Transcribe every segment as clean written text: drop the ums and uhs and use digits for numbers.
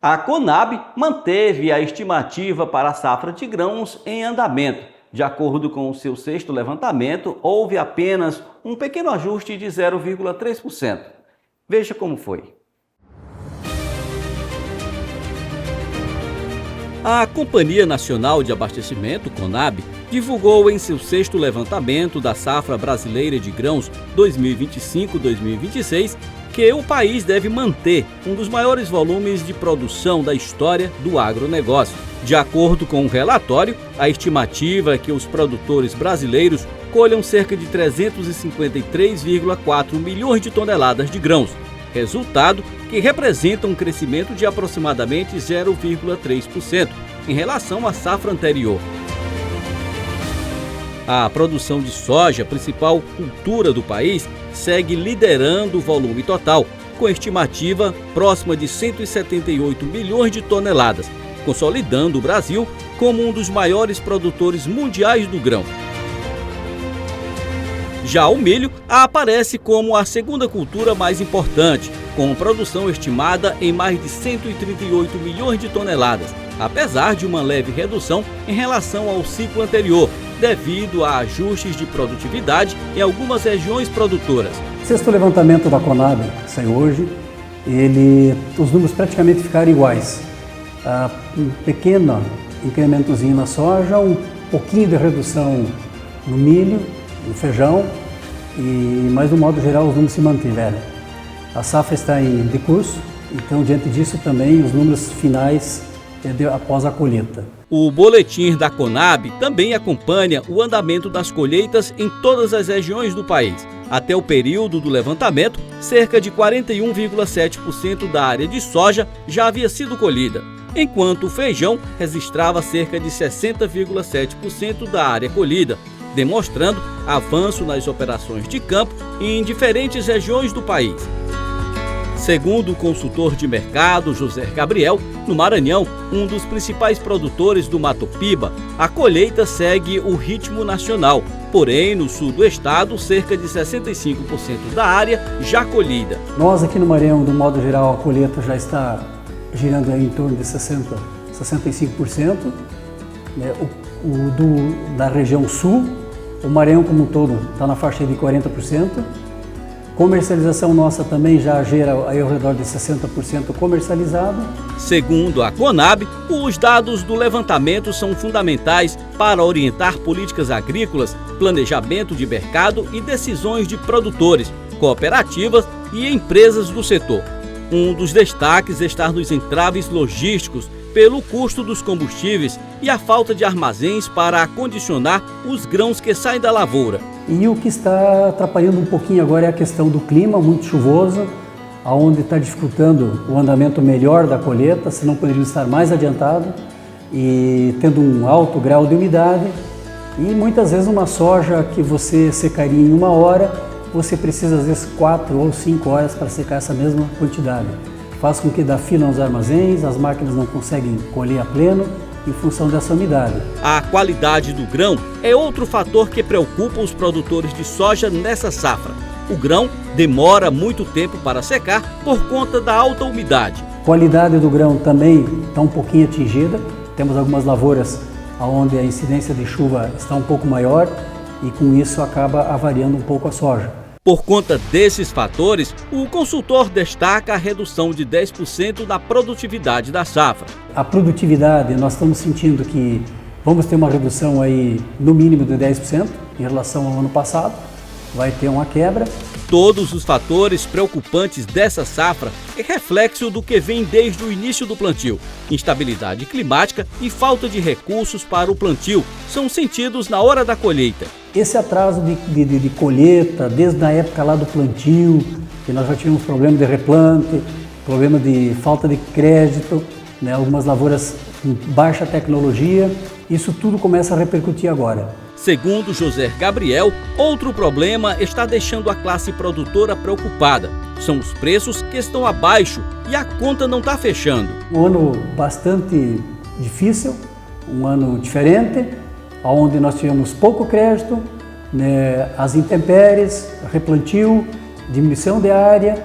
A Conab manteve a estimativa para a safra de grãos em andamento. De acordo com o seu sexto levantamento, houve apenas um pequeno ajuste de 0,3%. Veja como foi. A Companhia Nacional de Abastecimento, Conab, divulgou em seu sexto levantamento da safra brasileira de grãos 2025-2026 que o país deve manter um dos maiores volumes de produção da história do agronegócio. De acordo com o relatório, a estimativa é que os produtores brasileiros colham cerca de 353,4 milhões de toneladas de grãos, resultado que representa um crescimento de aproximadamente 0,3% em relação à safra anterior. A produção de soja, principal cultura do país, segue liderando o volume total, com estimativa próxima de 178 milhões de toneladas, consolidando o Brasil como um dos maiores produtores mundiais do grão. Já o milho aparece como a segunda cultura mais importante, com produção estimada em mais de 138 milhões de toneladas, apesar de uma leve redução em relação ao ciclo anterior, devido a ajustes de produtividade em algumas regiões produtoras. O sexto levantamento da Conab, que saiu hoje, os números praticamente ficaram iguais. Um pequeno incrementozinho na soja, um pouquinho de redução no milho, no feijão, mas no modo geral os números se mantiveram. A safra está em decurso, então diante disso também os números finais após a colheita. O boletim da Conab também acompanha o andamento das colheitas em todas as regiões do país. Até o período do levantamento, cerca de 41,7% da área de soja já havia sido colhida, enquanto o feijão registrava cerca de 60,7% da área colhida, demonstrando avanço nas operações de campo em diferentes regiões do país. Segundo o consultor de mercado José Gabriel, no Maranhão, um dos principais produtores do Mato Piba, a colheita segue o ritmo nacional. Porém, no sul do estado, cerca de 65% da área já colhida. Nós aqui no Maranhão, de um modo geral, a colheita já está girando em torno de 65%. Da região sul, o Maranhão como um todo está na faixa de 40%. Comercialização nossa também já gera aí ao redor de 60% comercializado. Segundo a Conab, os dados do levantamento são fundamentais para orientar políticas agrícolas, planejamento de mercado e decisões de produtores, cooperativas e empresas do setor. Um dos destaques está nos entraves logísticos pelo custo dos combustíveis e a falta de armazéns para acondicionar os grãos que saem da lavoura. E o que está atrapalhando um pouquinho agora é a questão do clima, muito chuvoso, onde está dificultando o andamento melhor da colheita, senão poderia estar mais adiantado, e tendo um alto grau de umidade. E muitas vezes uma soja que você secaria em 1 hora, você precisa às vezes 4 ou 5 horas para secar essa mesma quantidade. Faz com que dá fila nos armazéns, as máquinas não conseguem colher a pleno, em função dessa umidade. A qualidade do grão é outro fator que preocupa os produtores de soja nessa safra. O grão demora muito tempo para secar por conta da alta umidade. A qualidade do grão também está um pouquinho atingida. Temos algumas lavouras onde a incidência de chuva está um pouco maior e com isso acaba avariando um pouco a soja. Por conta desses fatores, o consultor destaca a redução de 10% da produtividade da safra. A produtividade, nós estamos sentindo que vamos ter uma redução aí no mínimo de 10% em relação ao ano passado. Vai ter uma quebra. Todos os fatores preocupantes dessa safra é reflexo do que vem desde o início do plantio. Instabilidade climática e falta de recursos para o plantio são sentidos na hora da colheita. Esse atraso de colheita, desde a época lá do plantio, que nós já tivemos problema de replante, problema de falta de crédito, algumas lavouras com baixa tecnologia, isso tudo começa a repercutir agora. Segundo José Gabriel, outro problema está deixando a classe produtora preocupada. São os preços que estão abaixo e a conta não está fechando. Um ano bastante difícil, um ano diferente, onde nós tivemos pouco crédito, as intempéries, replantio, diminuição de área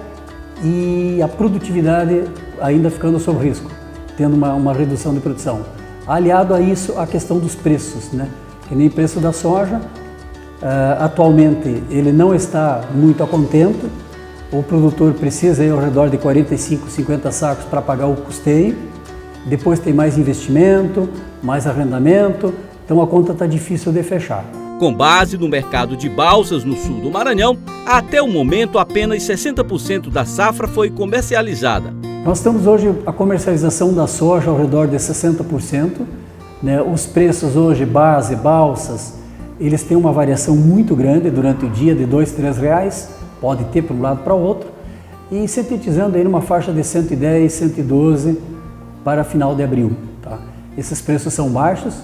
e a produtividade ainda ficando sob risco. tendo uma redução de produção. Aliado a isso, a questão dos preços, né? Que nem o preço da soja, atualmente ele não está muito a contento, o produtor precisa ir ao redor de 45, 50 sacos para pagar o custeio, depois tem mais investimento, mais arrendamento, então a conta está difícil de fechar. Com base no mercado de balsas no sul do Maranhão, até o momento apenas 60% da safra foi comercializada. Nós estamos hoje a comercialização da soja ao redor de 60%, né? Os preços hoje, base, balsas, eles têm uma variação muito grande durante o dia, de R$ 2, R$ 3, pode ter para um lado para o outro, e sintetizando aí numa faixa de 110, 112 para final de abril. Tá? Esses preços são baixos,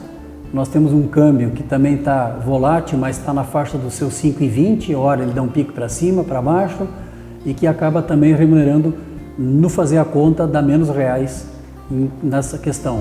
nós temos um câmbio que também está volátil, mas está na faixa dos seus 5,20, hora ele dá um pico para cima, para baixo, e que acaba também remunerando, no fazer a conta, dá menos reais nessa questão.